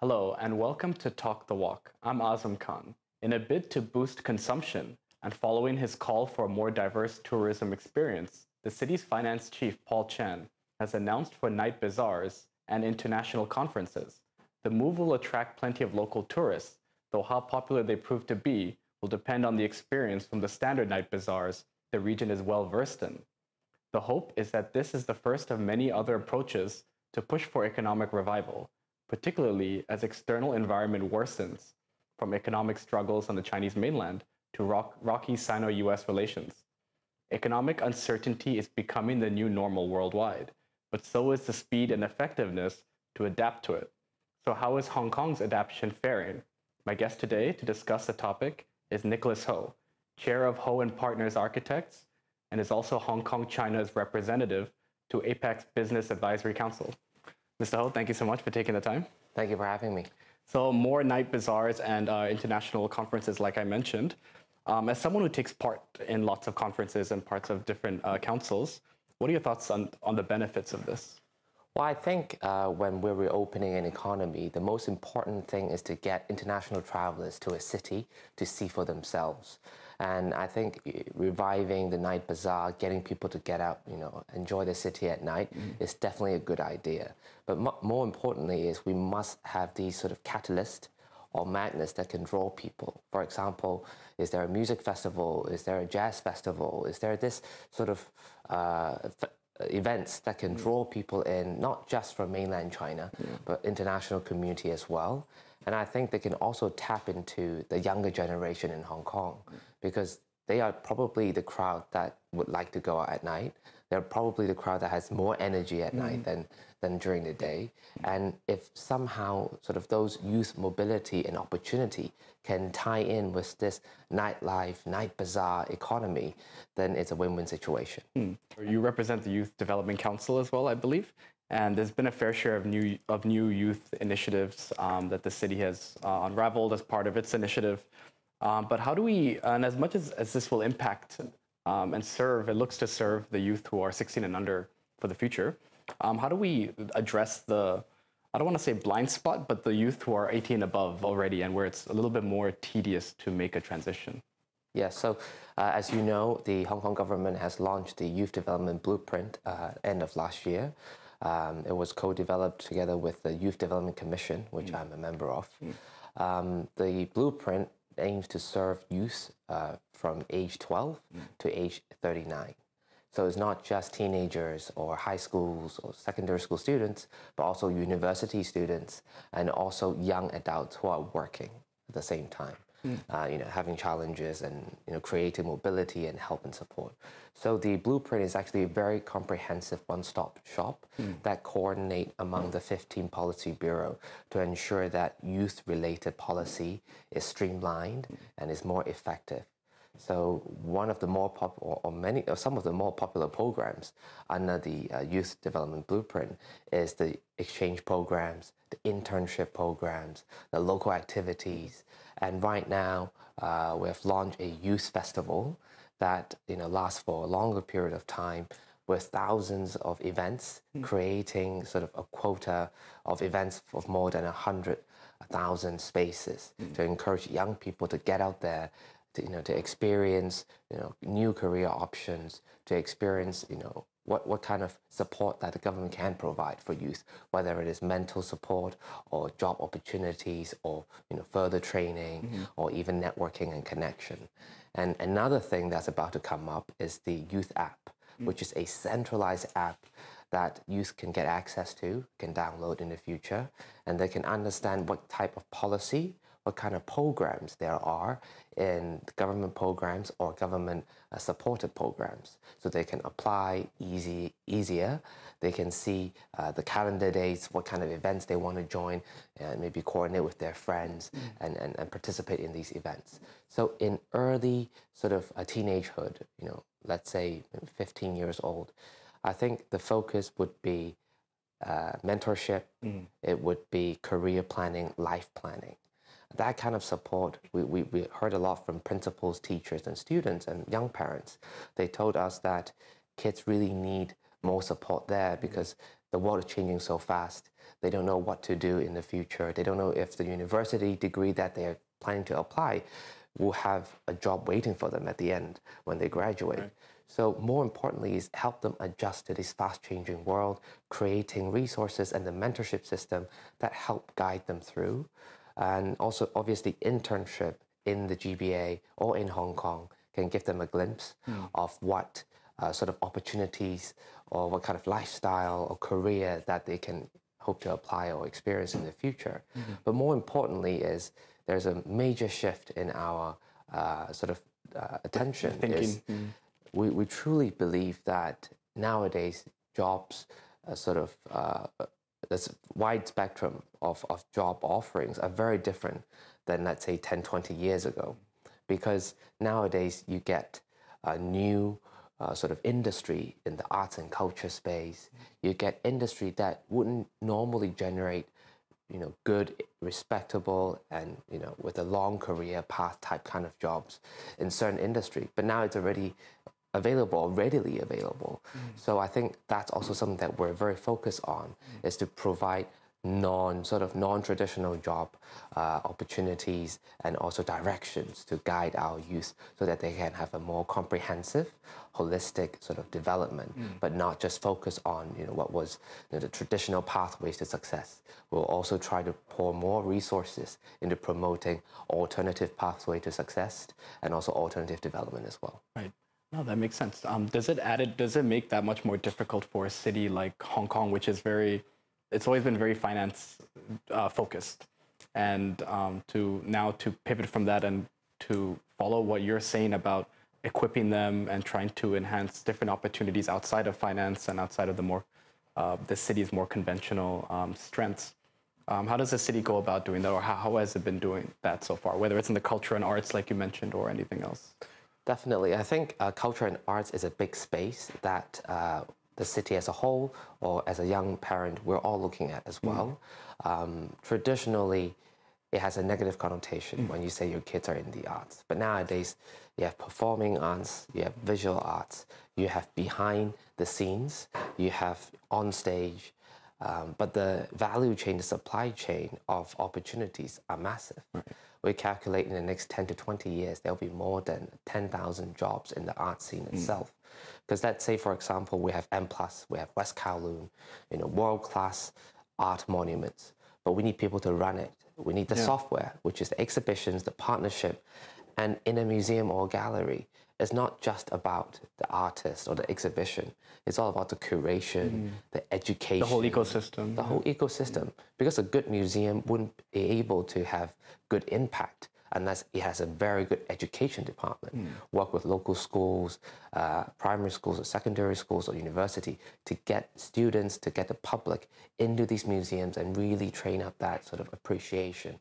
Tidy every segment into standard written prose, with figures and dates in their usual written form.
Hello, and welcome to Talk the Walk. I'm Azam Khan. In a bid to boost consumption and following his call for a more diverse tourism experience, the city's finance chief, Paul Chan, has announced for night bazaars and international conferences. The move will attract plenty of local tourists, though how popular they prove to be will depend on the experience from the standard night bazaars the region is well versed in. The hope is that this is the first of many other approaches to push for economic revival, particularly as external environment worsens, from economic struggles on the Chinese mainland to rocky Sino-US relations. Economic uncertainty is becoming the new normal worldwide, but so is the speed and effectiveness to adapt to it. So how is Hong Kong's adaptation faring? My guest today to discuss the topic is Nicholas Ho, chair of Ho and Partners Architects, and is also Hong Kong China's representative to APEC's Business Advisory Council. Mr. Ho, thank you so much for taking the time. Thank you for having me. So more night bazaars and international conferences, like I mentioned. As someone who takes part in lots of conferences and parts of different councils, what are your thoughts on the benefits of this? Well, I think when we're reopening an economy, the most important thing is to get international travelers to a city to see for themselves. And I think reviving the night bazaar, getting people to get out, enjoy the city at night is definitely a good idea. But more importantly is we must have these sort of catalysts or magnets that can draw people. For example, is there a music festival? Is there a jazz festival? Is there this sort of events that can draw people in, not just from mainland China, but international community as well. And I think they can also tap into the younger generation in Hong Kong because they are probably the crowd that would like to go out at night. They're probably the crowd that has more energy at night than during the day. And if somehow sort of those youth mobility and opportunity can tie in with this nightlife, night bazaar economy, then it's a win-win situation. You represent the Youth Development Council as well, I believe. And there's been a fair share of new youth initiatives that the city has unraveled as part of its initiative. But how do we, and as much as this will impact and serve, it looks to serve the youth who are 16 and under for the future, how do we address the, I don't want to say blind spot, but the youth who are 18 and above already and where it's a little bit more tedious to make a transition? Yeah, so as you know, the Hong Kong government has launched the Youth Development Blueprint end of last year. It was co-developed together with the Youth Development Commission, which I'm a member of. The blueprint aims to serve youth from age 12 to age 39. So it's not just teenagers or high schools or secondary school students, but also university students and also young adults who are working at the same time. Having challenges and creating mobility and help and support. So the blueprint is actually a very comprehensive one-stop shop that coordinate among the 15 policy bureau to ensure that youth-related policy is streamlined and is more effective. So one of the more popular, or some of the more popular programs under the Youth Development Blueprint is the exchange programs, the internship programs, the local activities. And right now, we have launched a youth festival that lasts for a longer period of time with thousands of events, creating sort of a quota of events of more than 100,000 spaces to encourage young people to get out there, to experience new career options, to experience what kind of support that the government can provide for youth, whether it is mental support or job opportunities or further training or even networking and connection. And another thing that's about to come up is the youth app, which is a centralized app that youth can get access to, can download in the future, and they can understand what type of policy, what kind of programs there are in government programs or government supported programs. So they can apply easier. They can see the calendar dates, what kind of events they want to join, and maybe coordinate with their friends and participate in these events. So in early sort of a teenagehood, let's say 15 years old, I think the focus would be mentorship. It would be career planning, life planning. That kind of support, we heard a lot from principals, teachers, and students and young parents. They told us that kids really need more support there because the world is changing so fast. They don't know what to do in the future. They don't know if the university degree that they're planning to apply will have a job waiting for them at the end when they graduate. Right. So more importantly is help them adjust to this fast-changing world, creating resources and the mentorship system that help guide them through. And also, obviously, internship in the GBA or in Hong Kong can give them a glimpse of what sort of opportunities or what kind of lifestyle or career that they can hope to apply or experience in the future. But more importantly is there's a major shift in our attention. Thinking. We truly believe that nowadays jobs this wide spectrum of job offerings are very different than, let's say, 10, 20 years ago. Because nowadays you get a new sort of industry in the arts and culture space. You get industry that wouldn't normally generate, good, respectable, and, with a long career path type kind of jobs in certain industry. But now it's already available, readily available. So I think that's also something that we're very focused on, is to provide non-traditional job opportunities and also directions to guide our youth so that they can have a more comprehensive, holistic sort of development, but not just focus on what was the traditional pathways to success. We'll also try to pour more resources into promoting alternative pathway to success and also alternative development as well. Right. No, that makes sense. Does it make that much more difficult for a city like Hong Kong, which is it's always been very finance focused, and to pivot from that and to follow what you're saying about equipping them and trying to enhance different opportunities outside of finance and outside of the city's more conventional strengths? How does the city go about doing that, or how has it been doing that so far, whether it's in the culture and arts like you mentioned or anything else? Definitely. I think culture and arts is a big space that the city as a whole, or as a young parent, we're all looking at as well. Traditionally, it has a negative connotation when you say your kids are in the arts. But nowadays, you have performing arts, you have visual arts, you have behind the scenes, you have on stage. But the value chain, the supply chain of opportunities are massive. We calculate in the next 10 to 20 years, there'll be more than 10,000 jobs in the art scene itself. Because let's say, for example, we have M+, we have West Kowloon, world-class art monuments, but we need people to run it. We need the software, which is the exhibitions, the partnership, and in a museum or gallery, it's not just about the artist or the exhibition. It's all about the curation, the education. The whole ecosystem. The whole ecosystem. Because a good museum wouldn't be able to have good impact unless it has a very good education department. Work with local schools, primary schools or secondary schools or university to get students, to get the public into these museums and really train up that sort of appreciation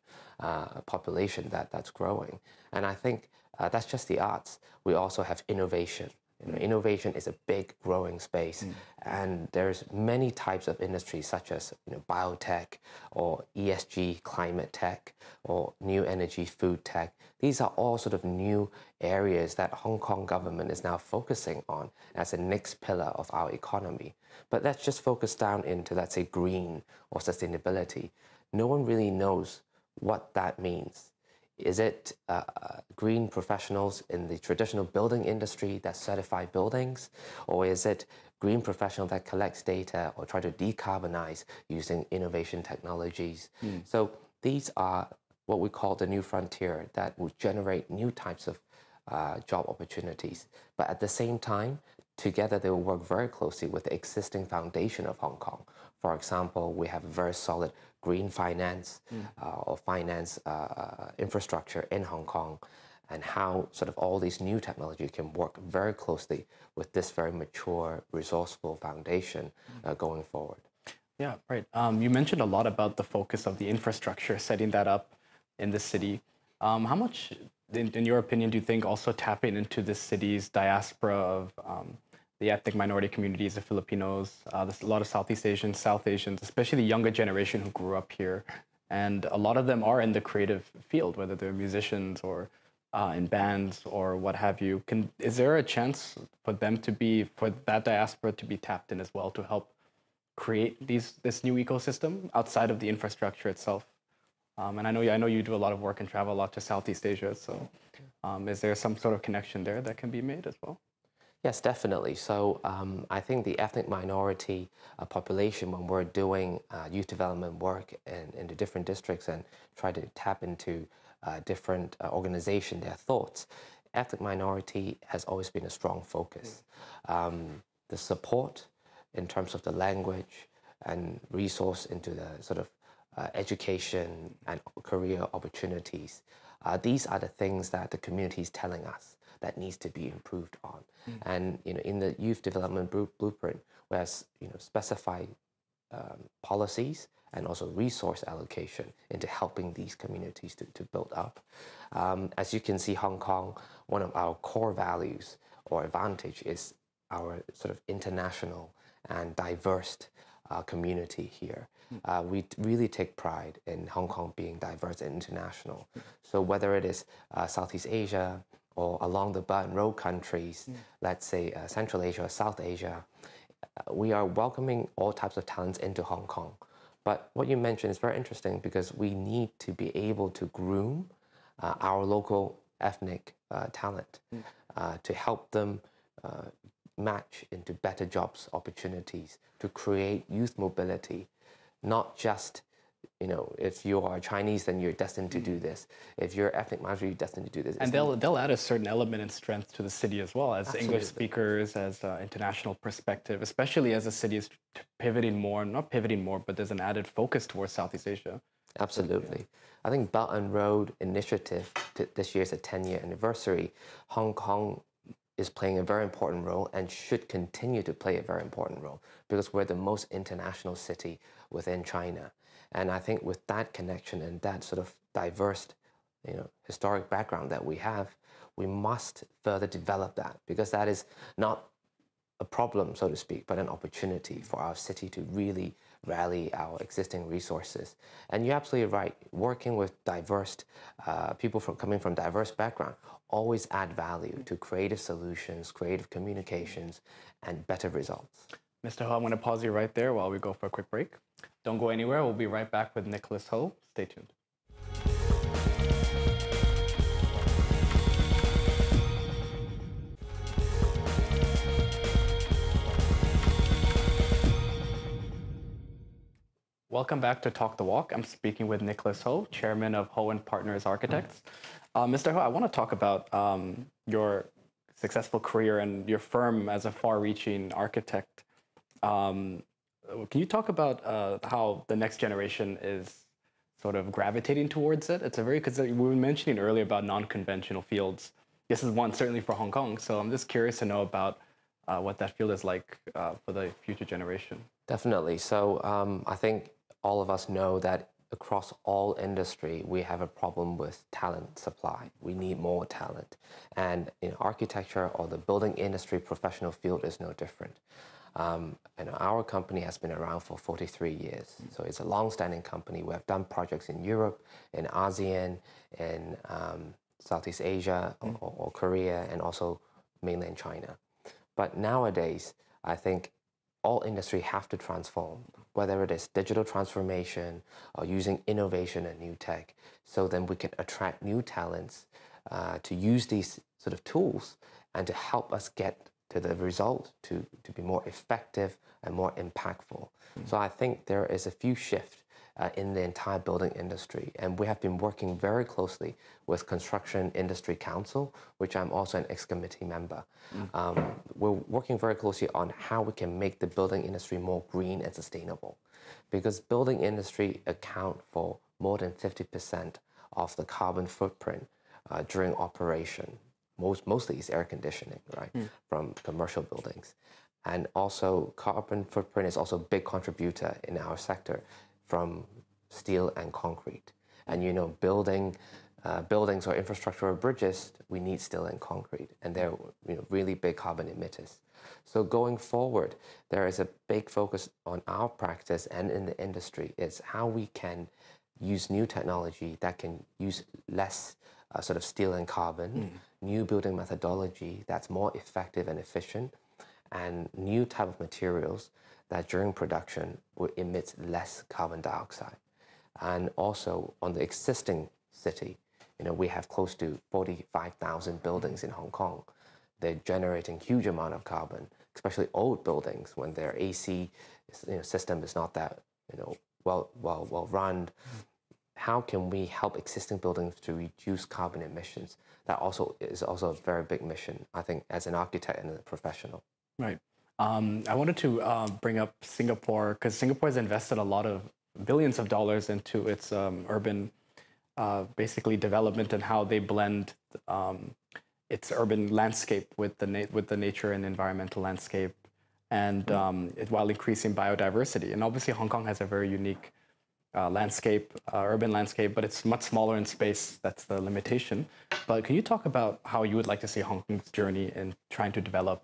population that's growing. And I think that's just the arts. We also have innovation. Innovation is a big growing space, and there's many types of industries such as biotech or ESG climate tech or new energy food tech. These are all sort of new areas that Hong Kong government is now focusing on as a next pillar of our economy. But let's just focus down into, let's say, green or sustainability. No one really knows what that means. Is it green professionals in the traditional building industry that certify buildings? Or is it green professional that collects data or try to decarbonize using innovation technologies? So these are what we call the new frontier that will generate new types of job opportunities. But at the same time, together they will work very closely with the existing foundation of Hong Kong. For example, we have a very solid green finance or finance infrastructure in Hong Kong, and how sort of all these new technology can work very closely with this very mature, resourceful foundation going forward. Yeah, right. You mentioned a lot about the focus of the infrastructure, setting that up in the city. How much, in your opinion, do you think also tapping into the city's diaspora of the ethnic minority communities, the Filipinos, there's a lot of Southeast Asians, South Asians, especially the younger generation who grew up here. And a lot of them are in the creative field, whether they're musicians or in bands or what have you. Is there a chance for them for that diaspora to be tapped in as well to help create this new ecosystem outside of the infrastructure itself? And I know you do a lot of work and travel a lot to Southeast Asia. So is there some sort of connection there that can be made as well? Yes, definitely. So I think the ethnic minority population, when we're doing youth development work in the different districts and try to tap into different organizations, their thoughts, ethnic minority has always been a strong focus. The support in terms of the language and resource into the sort of education and career opportunities. These are the things that the community is telling us that needs to be improved on. And in the youth development blueprint, we have specified policies and also resource allocation into helping these communities to build up. As you can see, Hong Kong, one of our core values or advantage is our sort of international and diverse community here. We really take pride in Hong Kong being diverse and international. So whether it is Southeast Asia or along the Belt and Road countries, let's say Central Asia or South Asia, we are welcoming all types of talents into Hong Kong. But what you mentioned is very interesting because we need to be able to groom our local ethnic talent to help them match into better jobs opportunities, to create youth mobility, not just, if you are Chinese, then you're destined to do this. If you're ethnic minority, you're destined to do this. And they'll add a certain element and strength to the city as well, as Absolutely. English speakers, as international perspective, especially as the city is pivoting more, not pivoting more, but there's an added focus towards Southeast Asia. Absolutely. I think Belt and Road Initiative, this year's a 10-year anniversary. Hong Kong is playing a very important role and should continue to play a very important role because we're the most international city within China. And I think with that connection and that sort of diverse, historic background that we have, we must further develop that because that is not a problem, so to speak, but an opportunity for our city to really rally our existing resources. And you're absolutely right. Working with diverse people coming from diverse background always add value to creative solutions, creative communications, and better results. Mr. Ho, I'm going to pause you right there while we go for a quick break. Don't go anywhere. We'll be right back with Nicholas Ho. Stay tuned. Welcome back to Talk the Walk. I'm speaking with Nicholas Ho, chairman of Ho & Partners Architects. Mr. Ho, I want to talk about your successful career and your firm as a far-reaching architect. Can you talk about how the next generation is sort of gravitating towards it? It's because we were mentioning earlier about non-conventional fields. This is one certainly for Hong Kong. So I'm just curious to know about what that field is like for the future generation. Definitely. So I think all of us know that across all industry, we have a problem with talent supply. We need more talent. And in architecture or the building industry professional field is no different. And our company has been around for 43 years. So it's a long-standing company. We have done projects in Europe, in ASEAN, in Southeast Asia or Korea, and also mainland China. But nowadays, I think all industry have to transform, whether it is digital transformation or using innovation and new tech, so then we can attract new talents to use these sort of tools and to help us get to the result to be more effective and more impactful. So I think there is a few shifts in the entire building industry. And we have been working very closely with Construction Industry Council, which I'm also an ex-committee member. We're working very closely on how we can make the building industry more green and sustainable. Because building industry account for more than 50% of the carbon footprint during operation. Mostly is air conditioning, right, from commercial buildings. And also carbon footprint is also a big contributor in our sector from steel and concrete. And buildings or infrastructure or bridges, we need steel and concrete, and they're really big carbon emitters. So going forward, there is a big focus on our practice and in the industry is how we can use new technology that can use less sort of steel and carbon, new building methodology that's more effective and efficient, and new type of materials that during production will emit less carbon dioxide. And also on the existing city, we have close to 45,000 buildings in Hong Kong. They're generating huge amount of carbon, especially old buildings when their AC system is not that well run. How can we help existing buildings to reduce carbon emissions? That is also a very big mission, I think, as an architect and a professional. Right. I wanted to bring up Singapore, because Singapore has invested a lot of billions of dollars into its urban, basically development, and how they blend its urban landscape with the nature and environmental landscape, and while increasing biodiversity. And obviously, Hong Kong has a very unique urban landscape, but it's much smaller in space. That's the limitation. But can you talk about how you would like to see Hong Kong's journey in trying to develop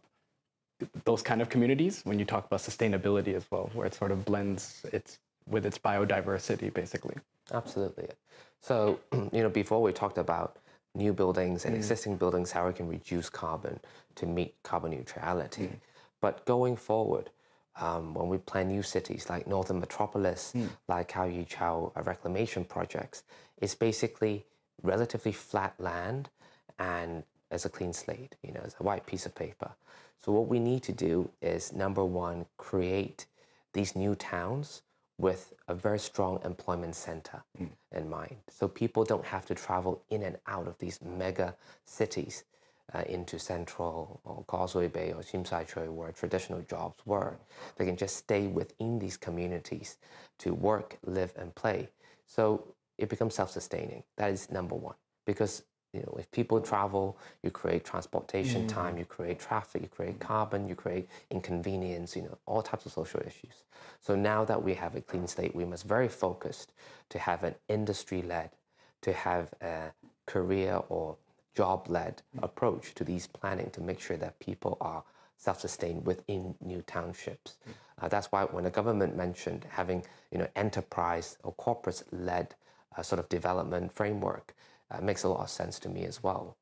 those kind of communities when you talk about sustainability as well, where it sort of blends with its biodiversity, basically? Absolutely. So, before we talked about new buildings and existing buildings, how we can reduce carbon to meet carbon neutrality. But going forward, when we plan new cities like Northern Metropolis, like Kao Yi Chow reclamation projects, it's basically relatively flat land and as a clean slate, as a white piece of paper. So what we need to do is, number one, create these new towns with a very strong employment center in mind. So people don't have to travel in and out of these mega cities into Central or Causeway Bay or Tsim Sha Tsui, where traditional jobs were. They can just stay within these communities to work, live, and play. So it becomes self-sustaining. That is number one. Because if people travel, you create transportation time, you create traffic, you create carbon, you create inconvenience, all types of social issues. So now that we have a clean slate, we must very focused to have an industry-led, to have a career or job-led approach to these planning to make sure that people are self-sustained within new townships. That's why when the government mentioned having enterprise or corporate-led sort of development framework, makes a lot of sense to me as well.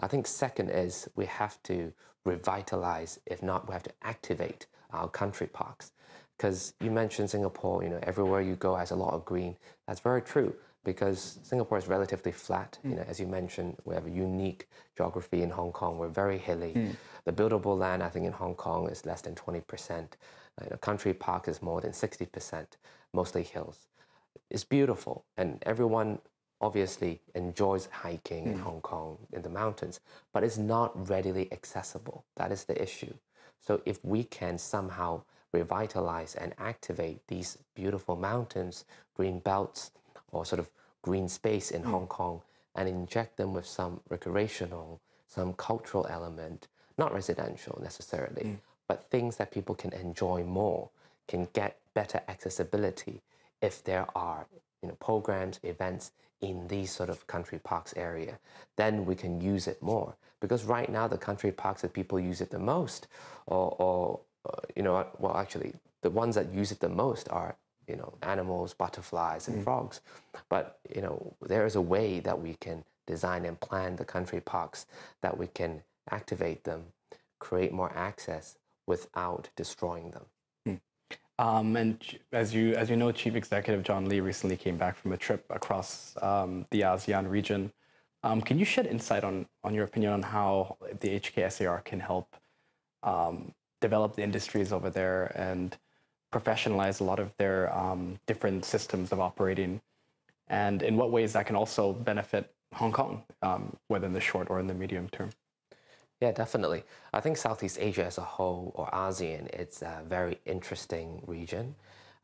I think second is we have to revitalize, if not, we have to activate our country parks. Because you mentioned Singapore, everywhere you go has a lot of green. That's very true, because Singapore is relatively flat. As you mentioned, we have a unique geography in Hong Kong. We're very hilly. The buildable land, I think, in Hong Kong is less than 20%. Country park is more than 60%, mostly hills. It's beautiful, and everyone obviously enjoys hiking in Hong Kong in the mountains, but it's not readily accessible. That is the issue. So if we can somehow revitalize and activate these beautiful mountains, green belts, or sort of green space in Hong Kong, and inject them with some recreational, some cultural element, not residential necessarily, but things that people can enjoy more, can get better accessibility if there are programs, events in these sort of country parks area, then we can use it more. Because right now the country parks that people use it the most, well, actually the ones that use it the most are animals, butterflies, and frogs. But there is a way that we can design and plan the country parks that we can activate them, create more access without destroying them. And as you know, Chief Executive John Lee recently came back from a trip across the ASEAN region. Can you shed insight on your opinion on how the HKSAR can help develop the industries over there and professionalize a lot of their different systems of operating, and in what ways that can also benefit Hong Kong, whether in the short or in the medium term? Yeah, definitely. I think Southeast Asia as a whole, or ASEAN, it's a very interesting region.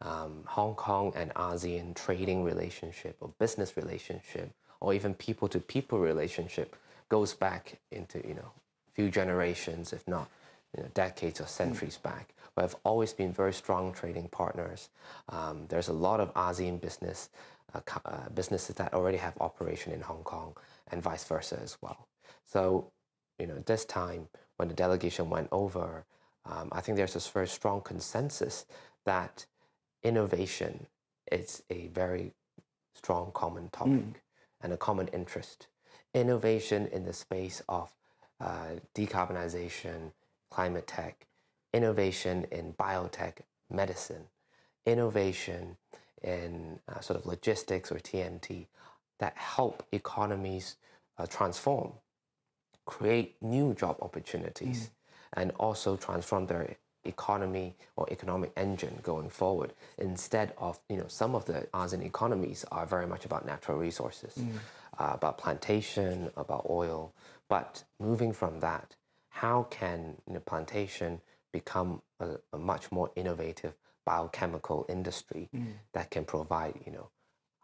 Hong Kong and ASEAN trading relationship or business relationship, or even people-to-people relationship goes back into, few generations, if not decades or centuries back. We have always been very strong trading partners. There's a lot of ASEAN businesses that already have operation in Hong Kong and vice versa as well. So, this time when the delegation went over, I think there's this very strong consensus that innovation is a very strong common topic and a common interest. Innovation in the space of decarbonization, climate tech, innovation in biotech, medicine, innovation in sort of logistics or TMT that help economies transform, create new job opportunities, and also transform their economy or economic engine going forward. Instead of, some of the ASEAN economies are very much about natural resources, about plantation, about oil. But moving from that, how can plantation become a much more innovative biochemical industry that can provide,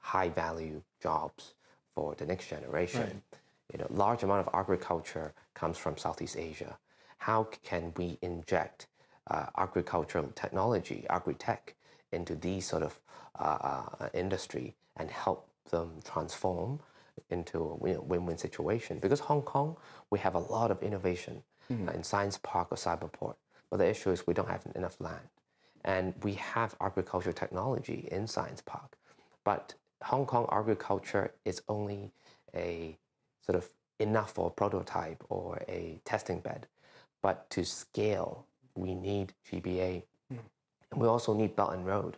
high value jobs for the next generation? Right. Large amount of agriculture comes from Southeast Asia. How can we inject agricultural technology, agri-tech, into these sort of industry and help them transform into a win-win situation? Because Hong Kong, we have a lot of innovation in Science Park or Cyberport, but the issue is we don't have enough land. And we have agricultural technology in Science Park, but Hong Kong agriculture is only a sort of enough for a prototype or a testing bed. But to scale, we need GBA. And we also need Belt and Road.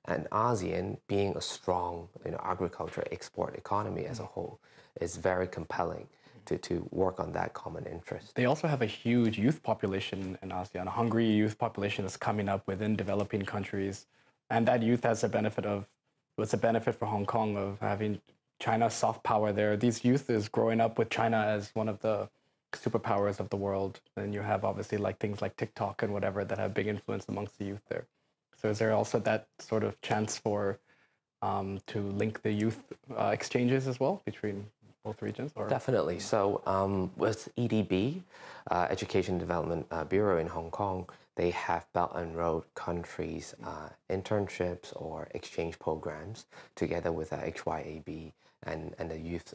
And ASEAN, being a strong agriculture export economy as a whole, is very compelling to work on that common interest. They also have a huge youth population in ASEAN, a hungry youth population that's coming up within developing countries. And that youth has a benefit for Hong Kong of having China's soft power there. These youth is growing up with China as one of the superpowers of the world. And you have obviously things like TikTok and whatever that have big influence amongst the youth there. So is there also that sort of chance for to link the youth exchanges as well between both regions? Or? Definitely. So with EDB, Education Development Bureau in Hong Kong, they have Belt and Road countries internships or exchange programs together with HYAB and the Youth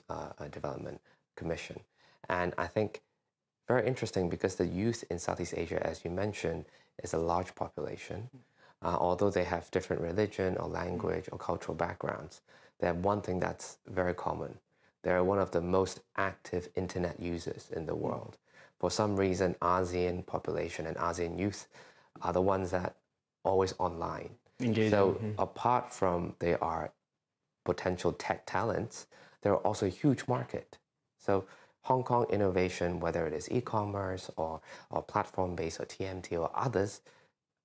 Development Commission. And I think very interesting because the youth in Southeast Asia, as you mentioned, is a large population. Although they have different religion or language or cultural backgrounds, they have one thing that's very common. They're one of the most active internet users in the world. For some reason, ASEAN population and ASEAN youth are the ones that always online. Engaging. So apart from they are potential tech talents, they're also a huge market. So Hong Kong innovation, whether it is e-commerce or platform-based or TMT or others,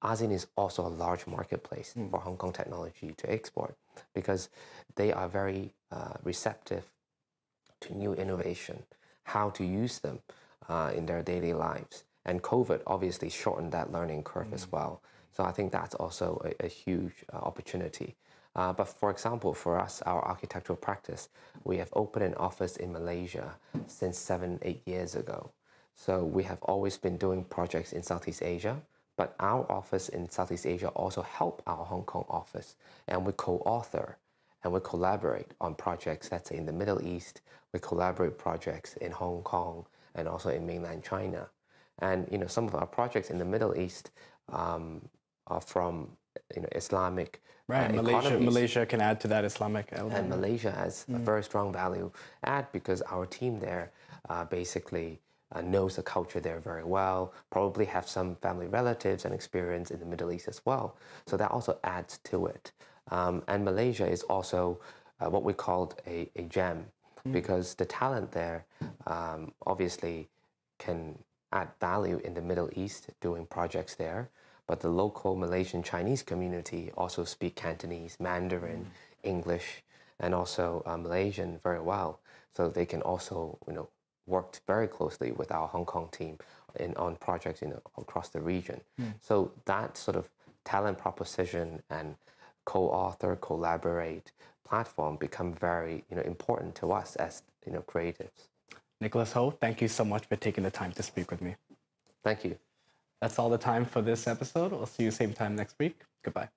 ASEAN is also a large marketplace for Hong Kong technology to export because they are very receptive to new innovation, how to use them in their daily lives. And COVID obviously shortened that learning curve as well. So I think that's also a huge opportunity. But for example, for us, our architectural practice, we have opened an office in Malaysia since 7-8 years ago. So we have always been doing projects in Southeast Asia, but our office in Southeast Asia also help our Hong Kong office. And we co-author and we collaborate on projects, let's say in the Middle East, we collaborate projects in Hong Kong and also in mainland China. And some of our projects in the Middle East are from Islamic economies. Malaysia can add to that Islamic element. And Malaysia has a very strong value add because our team there basically knows the culture there very well, probably have some family relatives and experience in the Middle East as well. So that also adds to it. And Malaysia is also what we called a gem because the talent there obviously can add value in the Middle East doing projects there. But the local Malaysian Chinese community also speak Cantonese, Mandarin, English, and also Malaysian very well. So they can also, work very closely with our Hong Kong team on projects, across the region. So that sort of talent proposition and co-author, collaborate platform become very, important to us as, creatives. Nicholas Ho, thank you so much for taking the time to speak with me. Thank you. That's all the time for this episode. We'll see you same time next week. Goodbye.